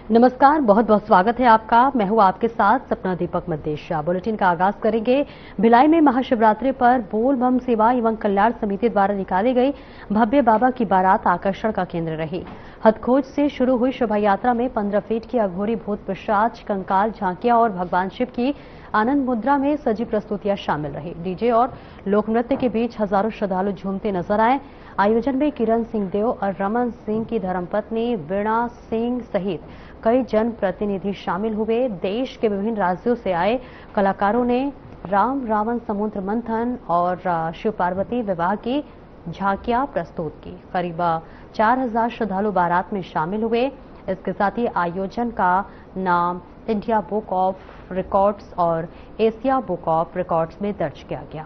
नमस्कार, बहुत बहुत स्वागत है आपका। मैं हूं आपके साथ सपना दीपक मद्देशिया। बुलेटिन का आगाज करेंगे। भिलाई में महाशिवरात्रि पर बोल बम सेवा एवं कल्याण समिति द्वारा निकाली गई भव्य बाबा की बारात आकर्षण का केंद्र रही। हथखोज से शुरू हुई शोभा यात्रा में 15 फीट की अघोरी भूत पिशाच, कंकाल, झांकियां और भगवान शिव की आनंद मुद्रा में सजी प्रस्तुतियां शामिल रही। डीजे और लोक नृत्य के बीच हजारों श्रद्धालु झूमते नजर आए। आयोजन में किरण सिंह देव और रमन सिंह की धर्मपत्नी वीणा सिंह सहित कई जनप्रतिनिधि शामिल हुए। देश के विभिन्न राज्यों से आए कलाकारों ने राम रावण समुद्र मंथन और शिव पार्वती विवाह की झांकियां प्रस्तुत की। करीब 4000 श्रद्धालु बारात में शामिल हुए। इसके साथ ही आयोजन का नाम इंडिया बुक ऑफ रिकॉर्ड्स और एशिया बुक ऑफ रिकॉर्ड्स में दर्ज किया गया।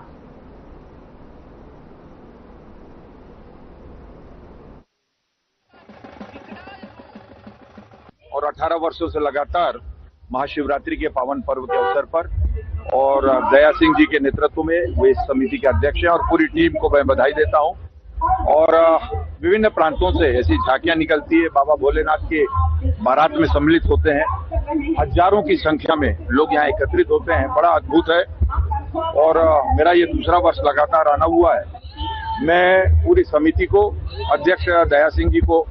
और 18 वर्षों से लगातार महाशिवरात्रि के पावन पर्व के अवसर पर और दया सिंह जी के नेतृत्व में वो इस समिति के अध्यक्ष हैं और पूरी टीम को मैं बधाई देता हूं। और विभिन्न प्रांतों से ऐसी झांकियां निकलती है, बाबा भोलेनाथ के बारात में सम्मिलित होते हैं। हजारों की संख्या में लोग यहाँ एकत्रित होते हैं, बड़ा अद्भुत है। और मेरा ये दूसरा वर्ष लगातार आना हुआ है। मैं पूरी समिति को, अध्यक्ष दया सिंह जी को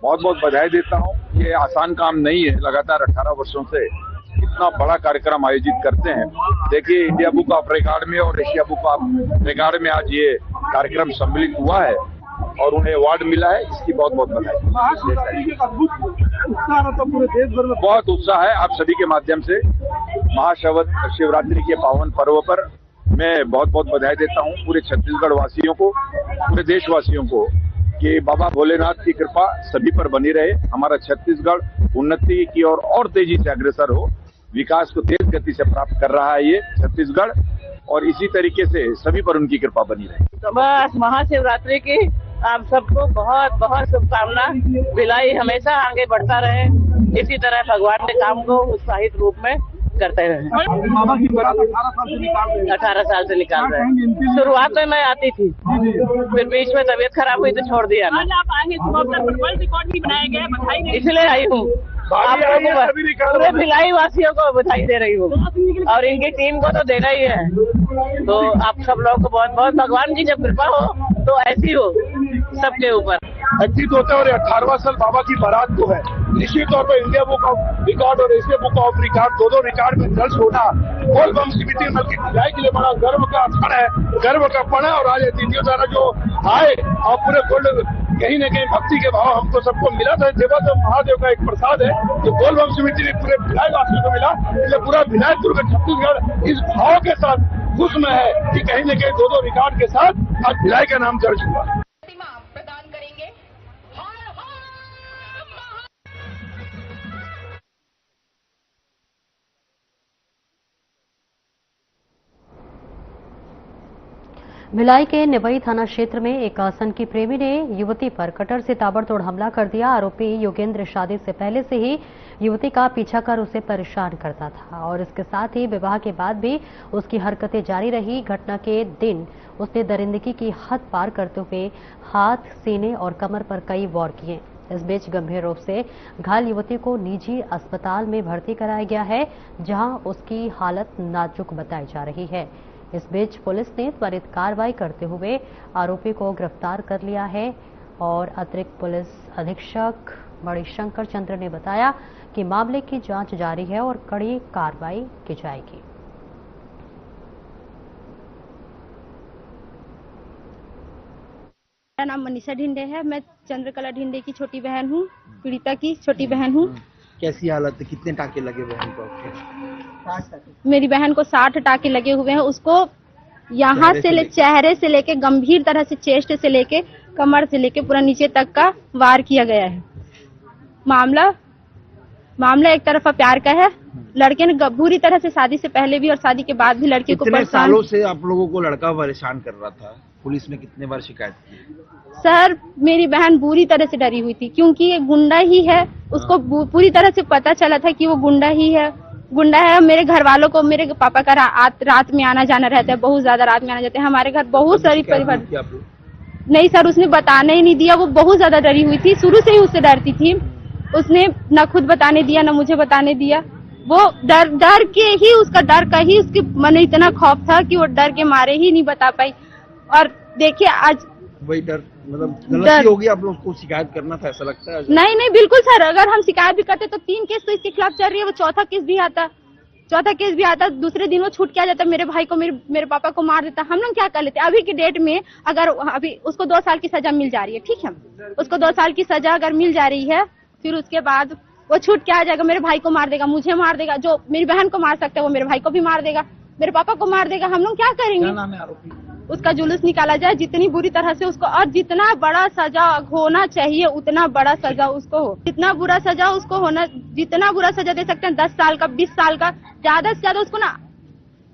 बहुत बहुत बधाई देता हूं। ये आसान काम नहीं है, लगातार 18 वर्षों से इतना बड़ा कार्यक्रम आयोजित करते हैं। देखिए, इंडिया बुक ऑफ रिकॉर्ड में और एशिया बुक ऑफ रिकॉर्ड में आज ये कार्यक्रम सम्मिलित हुआ है और उन्हें अवार्ड मिला है, इसकी बहुत बहुत बधाई। पूरे देश भर में बहुत उत्साह है। आप सभी के माध्यम से महाशिवरात्रि के पावन पर्व पर मैं बहुत बहुत बधाई देता हूँ पूरे छत्तीसगढ़ वासियों को, पूरे देशवासियों को कि बाबा भोलेनाथ की कृपा सभी पर बनी रहे। हमारा छत्तीसगढ़ उन्नति की ओर और तेजी से अग्रसर हो, विकास को तेज गति से प्राप्त कर रहा है ये छत्तीसगढ़, और इसी तरीके से सभी पर उनकी कृपा बनी रहे। तो बस महाशिवरात्रि की आप सबको बहुत बहुत शुभकामना। भिलाई हमेशा आगे बढ़ता रहे, इसी तरह भगवान के काम को उत्साहित रूप में करते रहे। बाबा की बारात 18 साल से निकाल रहे हैं। 18 साल से निकाल रहे हैं। शुरुआत में मैं आती थी, फिर बीच में तबीयत खराब हुई तो छोड़ दिया। आज आप आएंगे तो वर्ल्ड रिकॉर्ड भी बनाया गया है, बधाई दें। इसलिए आई हूँ, आप लोगों को, पूरे भिलाई वासियों को बधाई दे रही हूँ और इनकी टीम को तो देना ही है। तो आप सब लोगों को बहुत बहुत, भगवान की जब कृपा हो तो ऐसी हो सबके ऊपर। अंकित होता है और 18वां साल बाबा की बारात को है। निश्चित तौर पर इंडिया बुक ऑफ रिकॉर्ड और एशिया बुक ऑफ रिकॉर्ड दोनों रिकॉर्ड में दर्ज होना बोल बम समिति बल्कि भिलाई के लिए बड़ा गर्व का क्षण है, गर्व का पड़ है। और आज अतिथियों द्वारा जो आए और पूरे गोल्ड कहीं न कहीं भक्ति के भाव हमको सबको मिला था। देवा तो महादेव का एक प्रसाद है जो बोल बम समिति ने पूरे भिलाई वासियों को मिला। इसलिए पूरा भिलाई दुर्ग छत्तीसगढ़ इस भाव के साथ खुश में है कि कहीं न कहीं दो रिकॉर्ड के साथ आज भिलाई का नाम दर्ज हुआ। प्रदान करेंगे। भिलाई के निवई थाना क्षेत्र में एक आसनकी प्रेमी ने युवती पर कटर से ताबड़तोड़ हमला कर दिया। आरोपी योगेंद्र शादी से पहले से ही युवती का पीछा कर उसे परेशान करता था और इसके साथ ही विवाह के बाद भी उसकी हरकतें जारी रही। घटना के दिन उसने दरिंदगी की हद पार करते हुए हाथ, सीने और कमर पर कई वार किए। इस बीच गंभीर रूप से घायल युवती को निजी अस्पताल में भर्ती कराया गया है, जहां उसकी हालत नाजुक बताई जा रही है। इस बीच पुलिस ने त्वरित कार्रवाई करते हुए आरोपी को गिरफ्तार कर लिया है और अतिरिक्त पुलिस अधीक्षक मणिशंकर चंद्र ने बताया कि मामले की जांच जारी है और कड़ी कार्रवाई की जाएगी। मेरा नाम मनीषा ढिंडे है। मैं चंद्रकला ढिंडे की छोटी बहन हूँ, पीड़िता की छोटी बहन हूँ। कैसी हालत है? कितने टाके लगे बहन को? मेरी बहन को 60 टाके लगे हुए हैं। उसको यहाँ से चेहरे से लेके गंभीर तरह से चेस्ट से लेके कमर से लेके पूरा नीचे तक का वार किया गया है। मामला एक तरफा प्यार का है। लड़के ने बुरी तरह से शादी से पहले भी और शादी के बाद भी लड़के को कितने सालों से आप लोगों को लड़का परेशान कर रहा था? पुलिस में कितने बार शिकायत की? सर, मेरी बहन बुरी तरह से डरी हुई थी क्योंकि ये गुंडा ही है। उसको पूरी तरह से पता चला था कि वो गुंडा है। मेरे घर वालों को, मेरे पापा का रात में आना जाना रहता है, बहुत ज्यादा रात में आना जाता है। हमारे घर बहुत सारी परिवार नहीं सर, उसने बताने ही नहीं दिया। वो बहुत ज्यादा डरी हुई थी, शुरू से ही उससे डरती थी। उसने न खुद बताने दिया न मुझे बताने दिया। वो डर के ही, उसका डर का ही उसके मन में इतना खौफ था कि वो डर के मारे ही नहीं बता पाई। और देखिए आज वही डर, मतलब गलती होगी, आप लोग को शिकायत करना था ऐसा लगता है? नहीं बिल्कुल सर, अगर हम शिकायत भी करते तो 3 केस तो इसके खिलाफ चल रही है, वो चौथा केस भी आता, दूसरे दिन वो छूट के आ जाता, मेरे भाई को मेरे पापा को मार देता। हम लोग क्या कर लेते? अभी की डेट में अगर अभी उसको 2 साल की सजा मिल जा रही है, ठीक है, उसको 2 साल की सजा अगर मिल जा रही है, फिर उसके बाद वो छूट के आ जाएगा, मेरे भाई को मार देगा, मुझे मार देगा, जो मेरी बहन को मार सकता है वो मेरे भाई को भी मार देगा, मेरे पापा को मार देगा। हम लोग क्या करेंगे? क्या नाम है आरोपी? उसका जुलूस निकाला जाए जितनी बुरी तरह से उसको, और जितना बड़ा सजा होना चाहिए उतना बड़ा सजा उसको हो, जितना बुरा सजा उसको होना, जितना बुरा सजा दे सकते हैं, 10 साल का, 20 साल का, ज्यादा से ज्यादा उसको ना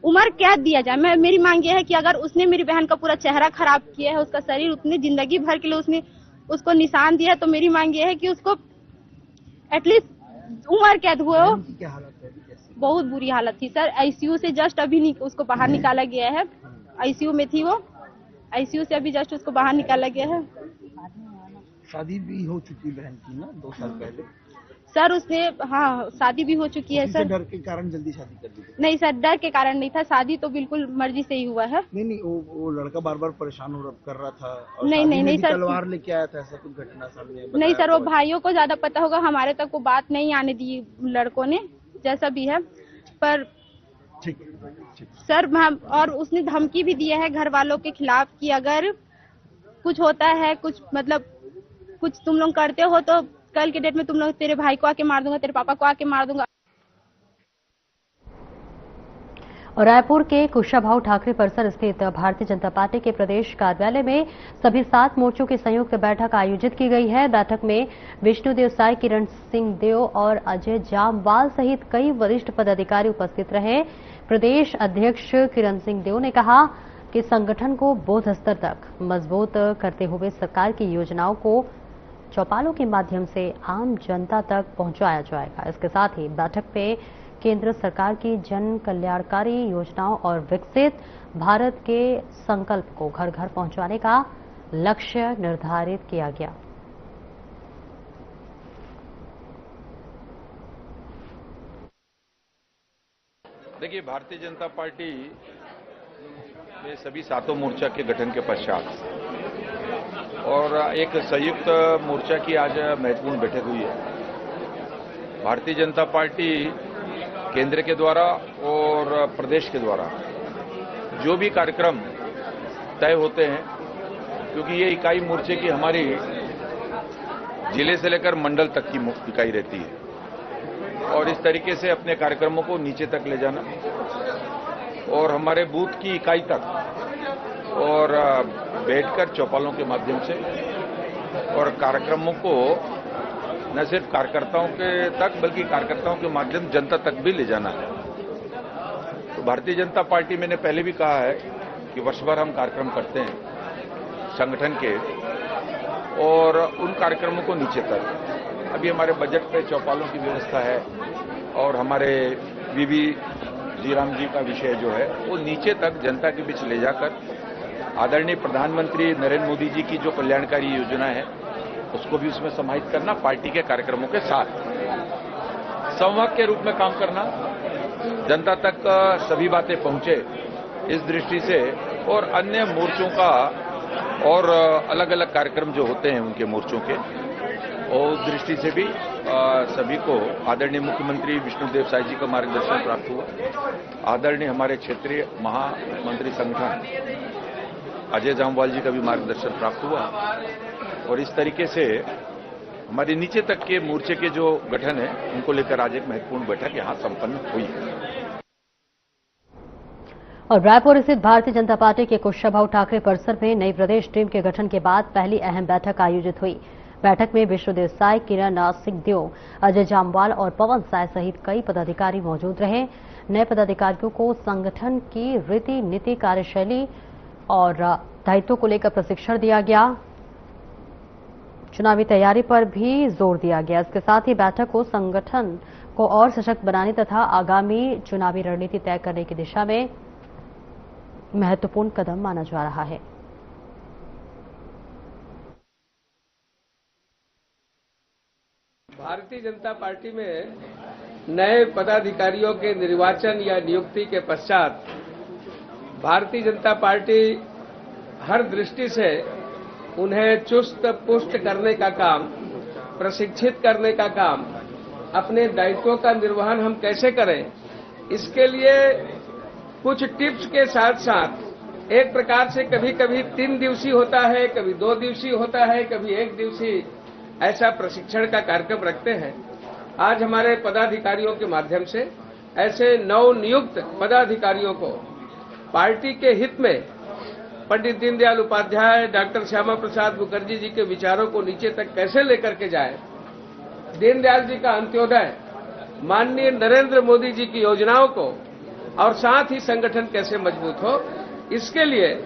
उम्र कैद दिया जाए। मेरी मांग ये है कि अगर उसने मेरी बहन का पूरा चेहरा खराब किया है, उसका शरीर उतनी जिंदगी भर के लिए उसने उसको निशान दिया है, तो मेरी मांग ये है कि उसको एटलीस्ट उम्र कैद हुआ हो। क्या हालत है? बहुत बुरी हालत थी सर, आईसीयू से जस्ट अभी उसको बाहर निकाला गया है। आईसीयू में थी वो, आईसीयू से अभी जस्ट उसको बाहर निकाला गया है। शादी भी हो चुकी बहन की ना 2 साल पहले? सर उसने, हाँ शादी भी हो चुकी है सर। डर के कारण जल्दी शादी कर दी? नहीं सर, डर के कारण नहीं था, शादी तो बिल्कुल मर्जी से ही हुआ है। नहीं, वो लड़का बार बार परेशान कर रहा था और नहीं सर, तलवार लेके आया था, ऐसा कुछ घटना सामने? नहीं सर, वो भाइयों को ज्यादा पता होगा, हमारे तक वो बात नहीं आने दी लड़कों ने, जैसा भी है। पर ठीक सर और उसने धमकी भी दिया है घर वालों के खिलाफ कि अगर कुछ होता है, कुछ मतलब कुछ तुम लोग करते हो तो कल के डेट में तुम लोग, तेरे भाई को आके मार दूंगा, तेरे पापा को आके मार दूंगा। और रायपुर के कुशाभाऊ ठाकरे परिसर स्थित भारतीय जनता पार्टी के प्रदेश कार्यालय में सभी 7 मोर्चों की संयुक्त बैठक आयोजित की गई है। बैठक में विष्णुदेव साय, किरण सिंह देव और अजय जामवाल सहित कई वरिष्ठ पदाधिकारी उपस्थित रहे। प्रदेश अध्यक्ष किरण सिंह देव ने कहा कि संगठन को बूथ स्तर तक मजबूत करते हुए सरकार की योजनाओं को चौपालों के माध्यम से आम जनता तक पहुंचाया जाएगा। इसके साथ ही बैठक में केंद्र सरकार की जन कल्याणकारी योजनाओं और विकसित भारत के संकल्प को घर घर पहुंचाने का लक्ष्य निर्धारित किया गया। देखिए, भारतीय जनता पार्टी में सभी 7 मोर्चा के गठन के पश्चात और एक संयुक्त मोर्चा की आज महत्वपूर्ण बैठक हुई है। भारतीय जनता पार्टी केंद्र के द्वारा और प्रदेश के द्वारा जो भी कार्यक्रम तय होते हैं, क्योंकि ये इकाई मोर्चे की हमारी जिले से लेकर मंडल तक की इकाई रहती है, और इस तरीके से अपने कार्यक्रमों को नीचे तक ले जाना और हमारे बूथ की इकाई तक और बैठकर चौपालों के माध्यम से और कार्यक्रमों को न सिर्फ कार्यकर्ताओं के तक बल्कि कार्यकर्ताओं के माध्यम जनता तक भी ले जाना है। तो भारतीय जनता पार्टी, मैंने पहले भी कहा है कि वर्ष भर हम कार्यक्रम करते हैं संगठन के, और उन कार्यक्रमों को नीचे तक, अभी हमारे बजट पे चौपालों की व्यवस्था है और हमारे वीवी जीराम जी का विषय जो है वो नीचे तक जनता के बीच ले जाकर आदरणीय प्रधानमंत्री नरेंद्र मोदी जी की जो कल्याणकारी योजना है उसको भी उसमें समाहित करना, पार्टी के कार्यक्रमों के साथ संवाहक के रूप में काम करना, जनता तक सभी बातें पहुंचे इस दृष्टि से, और अन्य मोर्चों का और अलग अलग कार्यक्रम जो होते हैं उनके मोर्चों के, और उस दृष्टि से भी सभी को आदरणीय मुख्यमंत्री विष्णुदेव साय जी का मार्गदर्शन प्राप्त हुआ। आदरणीय हमारे क्षेत्रीय महामंत्री संगठन अजय जामवाल जी का भी मार्गदर्शन प्राप्त हुआ, और इस तरीके से हमारे नीचे तक के मोर्चे के जो गठन है उनको लेकर आज एक महत्वपूर्ण बैठक यहां संपन्न हुई। और रायपुर स्थित भारतीय जनता पार्टी के कुशाभाऊ ठाकरे परिसर में नई प्रदेश टीम के गठन के बाद पहली अहम बैठक आयोजित हुई। बैठक में विष्णुदेव साय, किरण सिंह देव, अजय जामवाल और पवन साय सहित कई पदाधिकारी मौजूद रहे। नए पदाधिकारियों को संगठन की रीति नीति, कार्यशैली और दायित्वों को लेकर प्रशिक्षण दिया गया। चुनावी तैयारी पर भी जोर दिया गया। इसके साथ ही बैठक को संगठन को और सशक्त बनाने तथा आगामी चुनावी रणनीति तय करने की दिशा में महत्वपूर्ण कदम माना जा रहा है। भारतीय जनता पार्टी में नए पदाधिकारियों के निर्वाचन या नियुक्ति के पश्चात भारतीय जनता पार्टी हर दृष्टि से उन्हें चुस्त पुष्ट करने का काम, प्रशिक्षित करने का काम, अपने दायित्वों का निर्वहन हम कैसे करें, इसके लिए कुछ टिप्स के साथ साथ एक प्रकार से कभी कभी 3 दिवसीय होता है, कभी 2 दिवसीय होता है, कभी 1 दिवसीय ऐसा प्रशिक्षण का कार्यक्रम रखते हैं। आज हमारे पदाधिकारियों के माध्यम से ऐसे नवनियुक्त पदाधिकारियों को पार्टी के हित में पंडित दीनदयाल उपाध्याय, डॉक्टर श्यामा प्रसाद मुखर्जी जी के विचारों को नीचे तक कैसे लेकर के जाए, दीनदयाल जी का अंत्योदय, माननीय नरेंद्र मोदी जी की योजनाओं को और साथ ही संगठन कैसे मजबूत हो, इसके लिए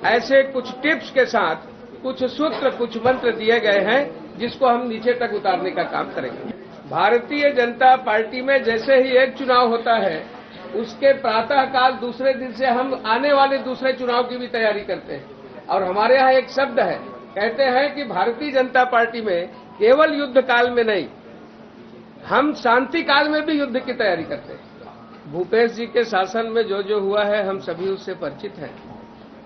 ऐसे कुछ टिप्स के साथ कुछ सूत्र, कुछ मंत्र दिए गए हैं जिसको हम नीचे तक उतारने का काम करेंगे। भारतीय जनता पार्टी में जैसे ही एक चुनाव होता है, उसके प्रातःकाल दूसरे दिन से हम आने वाले दूसरे चुनाव की भी तैयारी करते हैं। और हमारे यहाँ एक शब्द है, कहते हैं कि भारतीय जनता पार्टी में केवल युद्ध काल में नहीं, हम शांति काल में भी युद्ध की तैयारी करते हैं। भूपेश जी के शासन में जो जो हुआ है हम सभी उससे परिचित हैं।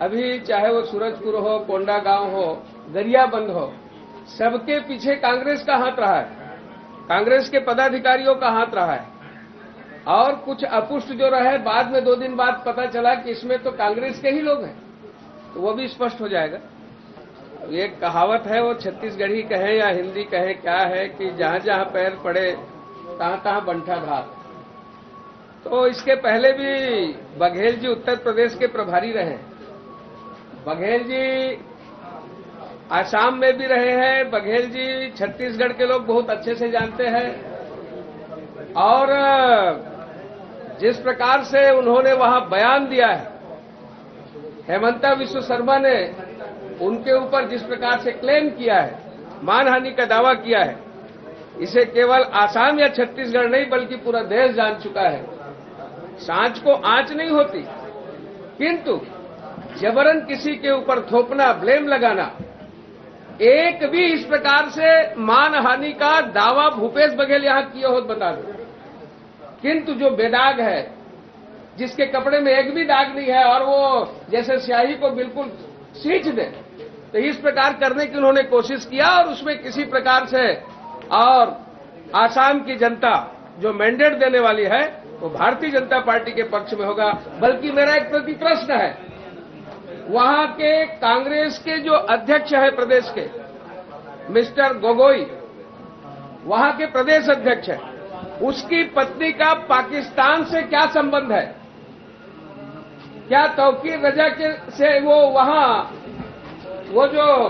अभी चाहे वो सूरजपुर हो, कोंडागांव हो, गरियाबंद हो, सबके पीछे कांग्रेस का हाथ रहा है, कांग्रेस के पदाधिकारियों का हाथ रहा है। और कुछ अपुष्ट जो रहे, बाद में 2 दिन बाद पता चला कि इसमें तो कांग्रेस के ही लोग हैं, तो वो भी स्पष्ट हो जाएगा। ये कहावत है, वो छत्तीसगढ़ी कहें या हिंदी कहें, क्या है कि जहां जहां पैर पड़े तहां तहां बंठा घात। तो इसके पहले भी बघेल जी उत्तर प्रदेश के प्रभारी रहे, बघेल जी आसाम में भी रहे हैं, बघेल जी छत्तीसगढ़ के लोग बहुत अच्छे से जानते हैं। और जिस प्रकार से उन्होंने वहां बयान दिया है, हेमंता विश्व शर्मा ने उनके ऊपर जिस प्रकार से क्लेम किया है, मानहानि का दावा किया है, इसे केवल आसाम या छत्तीसगढ़ नहीं बल्कि पूरा देश जान चुका है। सांच को आंच नहीं होती, किंतु जबरन किसी के ऊपर थोपना, ब्लेम लगाना, एक भी इस प्रकार से मानहानि का दावा भूपेश बघेल यहां किए हो बता दो। किंतु जो बेदाग है, जिसके कपड़े में एक भी दाग नहीं है और वो जैसे स्याही को बिल्कुल सींच दे, तो इस प्रकार करने की उन्होंने कोशिश किया। और उसमें किसी प्रकार से, और आसाम की जनता जो मैंडेट देने वाली है वो भारतीय जनता पार्टी के पक्ष में होगा। बल्कि मेरा एक प्रति प्रश्न है, वहां के कांग्रेस के जो अध्यक्ष है प्रदेश के, मिस्टर गोगोई, वहां के प्रदेश अध्यक्ष है, उसकी पत्नी का पाकिस्तान से क्या संबंध है? क्या तौकीर रजा के से वो वहां वो जो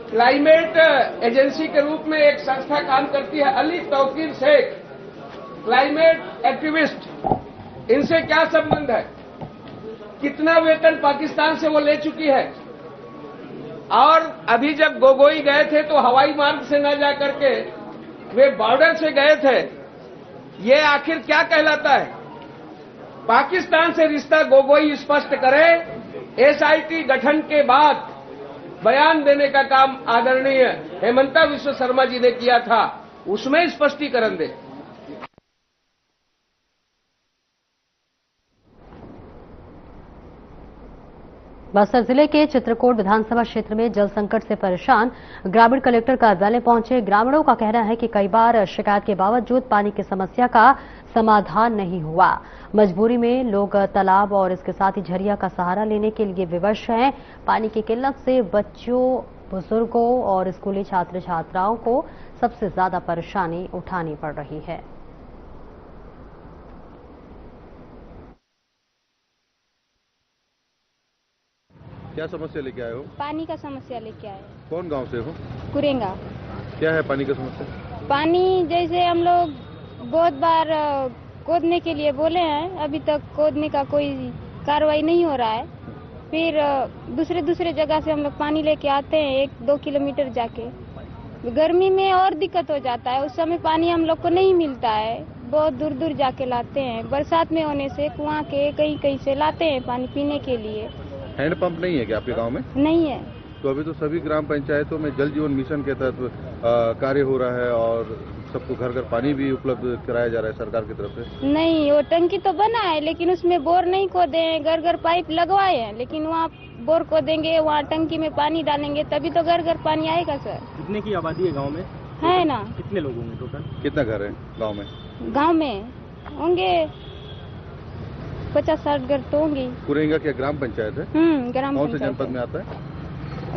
क्लाइमेट एजेंसी के रूप में एक संस्था काम करती है, अली तौकीर शेख, क्लाइमेट एक्टिविस्ट, इनसे क्या संबंध है? कितना वेतन पाकिस्तान से वो ले चुकी है? और अभी जब गोगोई गए थे तो हवाई मार्ग से न जाकर के वे बॉर्डर से गए थे। ये आखिर क्या कहलाता है? पाकिस्तान से रिश्ता गोगोई स्पष्ट करे। एसआईटी गठन के बाद बयान देने का काम आदरणीय हेमंता विश्व शर्मा जी ने किया था, उसमें स्पष्टीकरण दे। बस्तर जिले के चित्रकूट विधानसभा क्षेत्र में जल संकट से परेशान ग्रामीण कलेक्टर कार्यालय पहुंचे। ग्रामीणों का कहना है कि कई बार शिकायत के बावजूद पानी की समस्या का समाधान नहीं हुआ। मजबूरी में लोग तालाब और इसके साथ ही झरिया का सहारा लेने के लिए विवश हैं। पानी की किल्लत से बच्चों, बुजुर्गों और स्कूली छात्र छात्राओं को सबसे ज्यादा परेशानी उठानी पड़ रही है। क्या समस्या लेके आए हो? पानी का समस्या लेके आए। कौन गांव से हो? कुरेंगा। क्या है पानी का समस्या? पानी जैसे हम लोग बहुत बार खोदने के लिए बोले हैं, अभी तक खोदने का कोई कार्रवाई नहीं हो रहा है। फिर दूसरे जगह से हम लोग पानी लेके आते हैं 1-2 किलोमीटर जाके। गर्मी में और दिक्कत हो जाता है, उस समय पानी हम लोग को नहीं मिलता है, बहुत दूर दूर जाके लाते हैं। बरसात में होने से कुआं के कहीं से लाते हैं पानी पीने के लिए। हैंडपंप नहीं है क्या आपके गांव में? नहीं है। तो अभी तो सभी ग्राम पंचायतों में जल जीवन मिशन के तहत कार्य हो रहा है और सबको घर घर पानी भी उपलब्ध कराया जा रहा है सरकार की तरफ से। नहीं, वो टंकी तो बना है लेकिन उसमें बोर नहीं खोदे हैं, घर घर पाइप लगवाए हैं, लेकिन वहाँ बोर खोदेंगे, वहाँ टंकी में पानी डालेंगे तभी तो घर घर पानी आएगा सर। कितने की आबादी है गांव में? है ना। कितने लोग होंगे टोटल? कितना घर है गांव में? गांव में होंगे 50-60 घर तो होंगे। कुरेंगा क्या ग्राम पंचायत है? ग्राम कौन से पंचायत जनपद में आता है?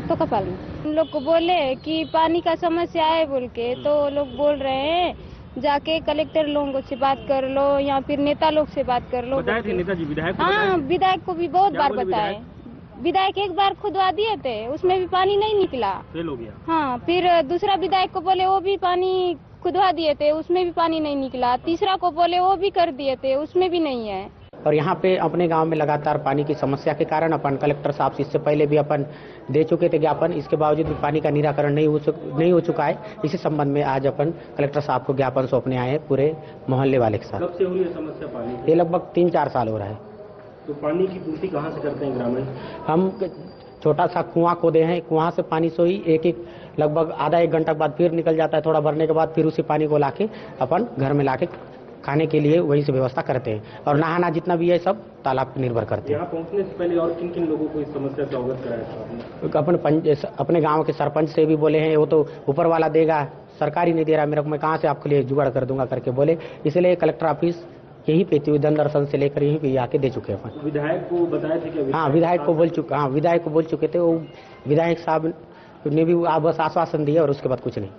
तो कपाल में। उन लोग को बोले कि पानी का समस्या है बोल के, तो लोग बोल रहे हैं जाके कलेक्टर लोगों से बात कर लो या फिर नेता लोग से बात कर लो। बताए थे नेताजी, विधायक? हाँ, विधायक को भी बहुत बार बताए। विधायक एक बार खुदवा दिए थे, उसमें भी पानी नहीं निकला, फेल हो गया। हाँ, फिर दूसरा विधायक को बोले वो भी पानी खुदवा दिए थे, उसमें भी पानी नहीं निकला। तीसरा को बोले वो भी कर दिए थे, उसमें भी नहीं है। और यहाँ पे अपने गांव में लगातार पानी की समस्या के कारण अपन कलेक्टर साहब से इससे पहले भी अपन दे चुके थे ज्ञापन, इसके बावजूद भी पानी का निराकरण नहीं हो चुका है। इसी संबंध में आज अपन कलेक्टर साहब को ज्ञापन सौंपने आए हैं पूरे मोहल्ले वाले के साथ। कब से हो रही है समस्या पानी की? ये लगभग 3-4 साल हो रहा है। तो पानी की पूर्ति कहाँ से करते हैं ग्रामीण? हम छोटा सा कुआं खोदे हैं, कुआं से पानी सोई एक लगभग आधा 1 घंटा बाद फिर निकल जाता है, थोड़ा भरने के बाद फिर उसी पानी को लाके अपन घर में लाके खाने के लिए वहीं से व्यवस्था करते हैं और नहाना जितना भी है सब तालाब पर निर्भर करते हैं। यहाँ पहुँचने से पहले और किन किन लोगों को इस समस्या से अवगत कराया था? अपने गांव के सरपंच से भी बोले हैं, वो तो ऊपर वाला देगा, सरकार ही नहीं दे रहा मेरे को, मैं कहाँ से आपके लिए जुगाड़ कर दूंगा करके बोले, इसलिए कलेक्टर ऑफिस यही पे धन दर्शन से लेकर यहीं पे आके दे चुके हैं अपन। विधायक को बताया था क्या? हाँ, विधायक को बोल चुके थे। वो विधायक साहब ने भी बस आश्वासन दिया और उसके बाद कुछ नहीं।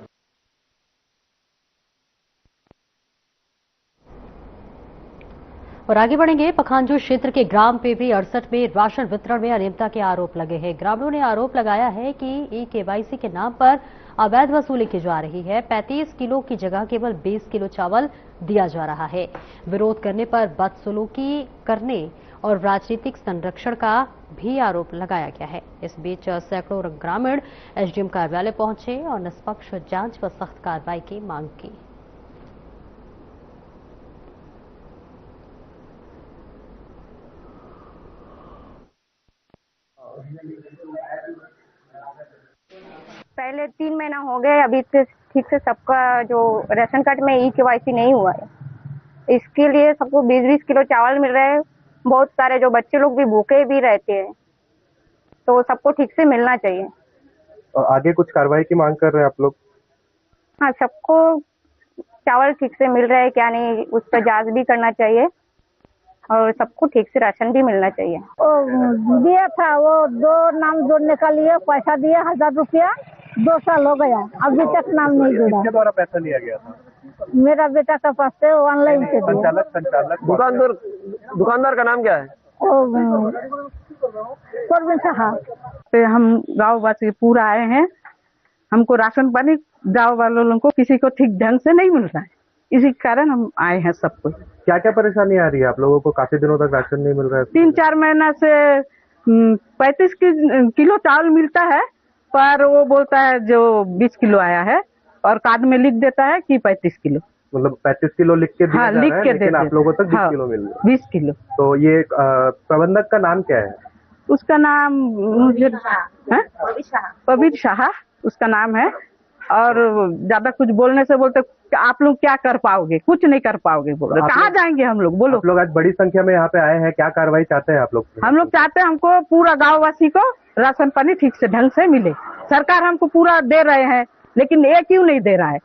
और आगे बढ़ेंगे। पखांजूर क्षेत्र के ग्राम पेवरी 68 में राशन वितरण में अनियमितता के आरोप लगे हैं। ग्रामीणों ने आरोप लगाया है कि ई-केवाईसी के नाम पर अवैध वसूली की जा रही है। 35 किलो की जगह केवल 20 किलो चावल दिया जा रहा है। विरोध करने पर बदसलूकी करने और राजनीतिक संरक्षण का भी आरोप लगाया गया है। इस बीच सैकड़ों ग्रामीण एसडीएम कार्यालय पहुंचे और निष्पक्ष जांच व सख्त कार्रवाई की मांग की। पहले 3 महीना हो गए, अभी ठीक से सबका जो राशन कार्ड में ई-केवाईसी नहीं हुआ है। इसके लिए सबको 20-20 किलो चावल मिल रहे हैं। बहुत सारे जो बच्चे लोग भी भूखे भी रहते हैं, तो सबको ठीक से मिलना चाहिए। और आगे कुछ कार्रवाई की मांग कर रहे हैं आप लोग? हाँ, सबको चावल ठीक से मिल रहा है क्या नहीं, उस पर जांच भी करना चाहिए और सबको ठीक से राशन भी मिलना चाहिए। दिया था, वो 2 नाम जोड़ने का लिए पैसा दिया 1000 रुपया, 2 साल हो गया, अभी तक नाम नहीं जुड़ा। किसके द्वारा पैसा लिया गया था? मेरा बेटा का पास से ऑनलाइन से दिया। संचालक दुकानदार का नाम क्या है? परवीन साहब। हम गाँव वासी पूरा आए हैं, हमको राशन पानी गाँव वालों को किसी को ठीक ढंग से नहीं मिल रहा है, इसी कारण हम आए हैं सबको। क्या क्या परेशानी आ रही है आप लोगों को? काफी दिनों तक राशन नहीं मिल रहा है। 3-4 महीना से 35 किलो चावल मिलता है, पर वो बोलता है जो 20 किलो आया है और कार्ड में लिख देता है कि 35 किलो। मतलब 35 किलो लिख के दिया जा रहा है, लेकिन आप लोगों तक 20 किलो मिल रहा है। 20 किलो। तो ये प्रबंधक का नाम क्या है? उसका नाम मुझे पवित्र शाह उसका नाम है। और ज्यादा कुछ बोलने से बोलते आप लोग क्या कर पाओगे, कुछ नहीं कर पाओगे, बोलो कहाँ जाएंगे हम लोग, बोलो। आप लोग आज बड़ी संख्या में यहाँ पे आए हैं, क्या कार्रवाई चाहते हैं आप लोग? हम लोग चाहते हैं हमको पूरा गाँव वासी को राशन पानी ठीक से ढंग से मिले। सरकार हमको पूरा दे रहे हैं, लेकिन ये क्यों नहीं दे रहा है?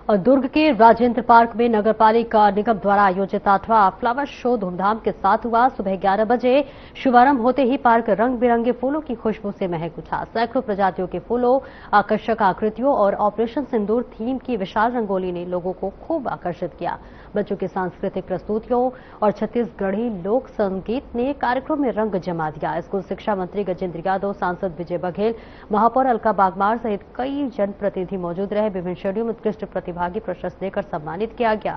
और दुर्ग के राजेंद्र पार्क में नगर पालिका निगम द्वारा आयोजित 8वां फ्लावर शो धूमधाम के साथ हुआ। सुबह 11 बजे शुभारंभ होते ही पार्क रंग बिरंगे फूलों की खुशबू से महक उठा। सैकड़ों प्रजातियों के फूलों, आकर्षक आकृतियों और ऑपरेशन सिंदूर थीम की विशाल रंगोली ने लोगों को खूब आकर्षित किया। बच्चों की सांस्कृतिक प्रस्तुतियों और छत्तीसगढ़ी लोक संगीत ने कार्यक्रम में रंग जमा दिया। स्कूल शिक्षा मंत्री गजेंद्र यादव, सांसद विजय बघेल, महापौर अलका बागमार सहित कई जनप्रतिनिधि मौजूद रहे। विभिन्न श्रेणियों में उत्कृष्ट प्रतिभागी प्रशस्ति देकर सम्मानित किया गया।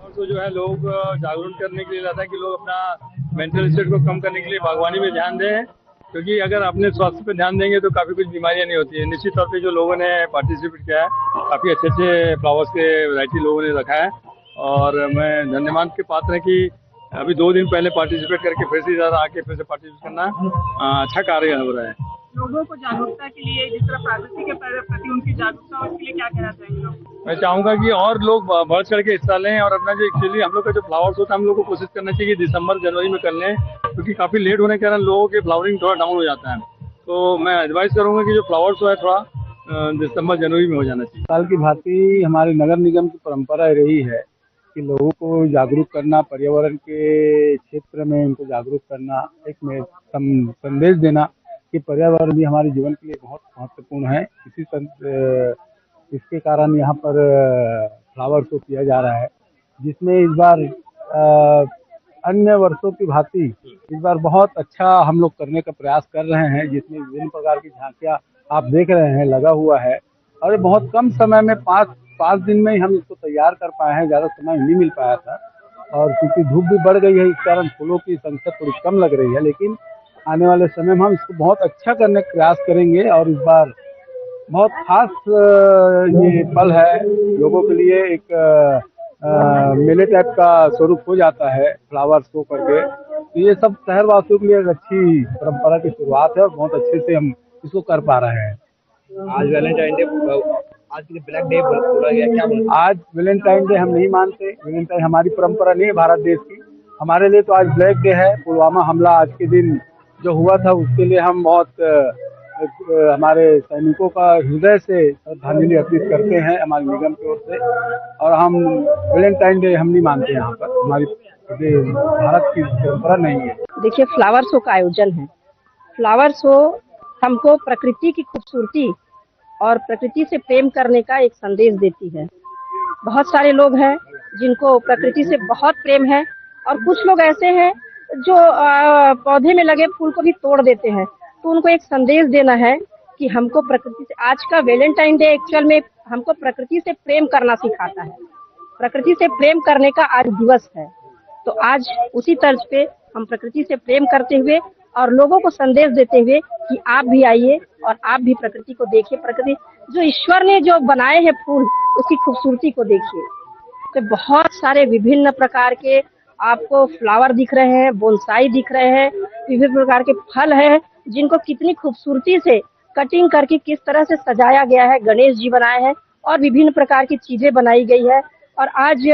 और तो जो है लोग जागरूक करने के लिए रहता है कि लोग अपना मेंटल स्टेट को कम करने के लिए बागवानी में ध्यान दें क्योंकि अगर अपने स्वास्थ्य पे ध्यान देंगे तो काफ़ी कुछ बीमारियां नहीं होती है। निश्चित तौर पे जो लोगों ने पार्टिसिपेट किया है, काफ़ी अच्छे अच्छे फ्लावर्स के वैरायटी लोगों ने रखा है और मैं धन्यवाद के पात्र है कि अभी 2 दिन पहले पार्टिसिपेट करके फिर से ज़्यादा आके फिर से पार्टिसिपेट करना अच्छा कार्य हो रहा है। लोगों को जागरूकता के लिए जिस तरह प्राकृतिक के प्रति उनकी जागरूकता हो, उसके लिए क्या कहना चाहेंगे लोग? मैं चाहूंगा कि और लोग बढ़ चढ़ के हिस्सा लें और अपना जो एक्चुअली हम लोग का जो फ्लावर्स होता है हम लोग को कोशिश करना चाहिए कि दिसंबर जनवरी में कर लें, क्योंकि काफ़ी लेट होने के कारण लोगों के फ्लावरिंग थोड़ा डाउन हो जाता है। तो मैं एडवाइस करूंगा कि जो फ्लावर्स है थोड़ा दिसंबर जनवरी में हो जाना चाहिए। साल की भांति हमारे नगर निगम की परंपरा रही है कि लोगों को जागरूक करना, पर्यावरण के क्षेत्र में उनको जागरूक करना, एक संदेश देना कि पर्यावरण भी हमारे जीवन के लिए बहुत महत्वपूर्ण है। इसके कारण यहाँ पर फ्लावर शो किया जा रहा है, जिसमें इस बार अन्य वर्षों की भांति इस बार बहुत अच्छा हम लोग करने का प्रयास कर रहे हैं, जिसमें विभिन्न प्रकार की झांकियाँ आप देख रहे हैं लगा हुआ है और बहुत कम समय में 5 दिन में ही हम इसको तैयार कर पाए हैं। ज़्यादा समय नहीं मिल पाया था और क्योंकि धूप भी बढ़ गई है, इस कारण फूलों की संख्या थोड़ी कम लग रही है, लेकिन आने वाले समय में हम इसको बहुत अच्छा करने का प्रयास करेंगे और इस बार बहुत खास ये पल है लोगों के लिए। एक मेले टाइप का स्वरूप हो जाता है फ्लावर शो करके, तो ये सब शहरवासियों के लिए एक अच्छी परंपरा की शुरुआत है और बहुत अच्छे से हम इसको कर पा रहे हैं। आज वैलेंटाइन डे, आज के लिए ब्लैक डे बोला गया, क्या बोलते? आज वैलेंटाइन डे हम नहीं मानते, वैलेंटाइन हमारी परंपरा नहीं है भारत देश की। हमारे लिए तो आज ब्लैक डे है। पुलवामा हमला आज के दिन जो हुआ था उसके लिए हम बहुत हमारे सैनिकों का हृदय से श्रद्धांजलि अर्पित करते हैं हमारे निगम की ओर से, और हम वैलेंटाइन डे हम नहीं मानते यहाँ पर, हमारी भारत की परंपरा नहीं है। देखिए, फ्लावर शो का आयोजन है। फ्लावर शो हमको प्रकृति की खूबसूरती और प्रकृति से प्रेम करने का एक संदेश देती है। बहुत सारे लोग हैं जिनको प्रकृति से बहुत प्रेम है और कुछ लोग ऐसे हैं जो पौधे में लगे फूल को भी तोड़ देते हैं। तो उनको एक संदेश देना है कि हमको प्रकृति से, आज का वैलेंटाइन डे एक्चुअल में हमको प्रकृति से प्रेम करना सिखाता है। प्रकृति से प्रेम करने का आज दिवस है, तो आज उसी तर्ज पे हम प्रकृति से प्रेम करते हुए और लोगों को संदेश देते हुए कि आप भी आइए और आप भी प्रकृति को देखिए। प्रकृति जो ईश्वर ने जो बनाए हैं फूल, उसकी खूबसूरती को देखिए। तो बहुत सारे विभिन्न प्रकार के आपको फ्लावर दिख रहे हैं, बोनसाई दिख रहे हैं, विभिन्न प्रकार के फल हैं जिनको कितनी खूबसूरती से कटिंग करके किस तरह से सजाया गया है। गणेश जी बनाए हैं और विभिन्न प्रकार की चीजें बनाई गई है। और आज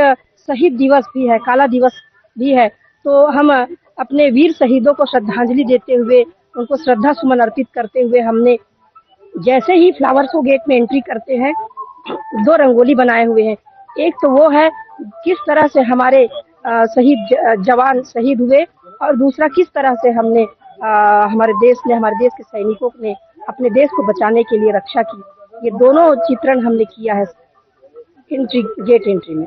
शहीद दिवस भी है, काला दिवस भी है, तो हम अपने वीर शहीदों को श्रद्धांजलि देते हुए, उनको श्रद्धा सुमन अर्पित करते हुए, हमने जैसे ही फ्लावर शो गेट में एंट्री करते हैं 2 रंगोली बनाए हुए हैं। एक तो वो है किस तरह से हमारे शहीद जवान शहीद हुए, और दूसरा किस तरह से हमने हमारे देश के सैनिकों ने अपने देश को बचाने के लिए रक्षा की। ये दोनों चित्रण हमने किया है गेट एंट्री में।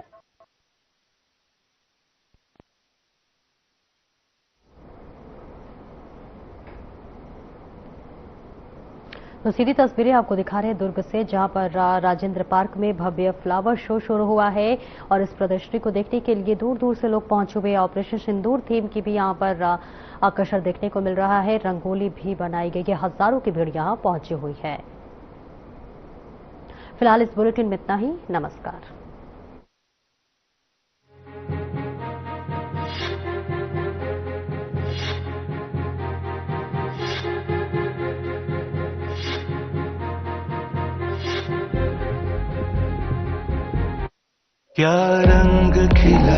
तो सीधी तस्वीरें आपको दिखा रहे हैं दुर्ग से, जहां पर राजेंद्र पार्क में भव्य फ्लावर शो शुरू हुआ है और इस प्रदर्शनी को देखने के लिए दूर दूर से लोग पहुंचे हुए। ऑपरेशन सिंदूर थीम की भी यहां पर आकर्षण देखने को मिल रहा है। रंगोली भी बनाई गई है। हजारों की भीड़ यहां पहुंची हुई है। फिलहाल इस बुलेटिन में इतना ही। नमस्कार। क्या रंग खिला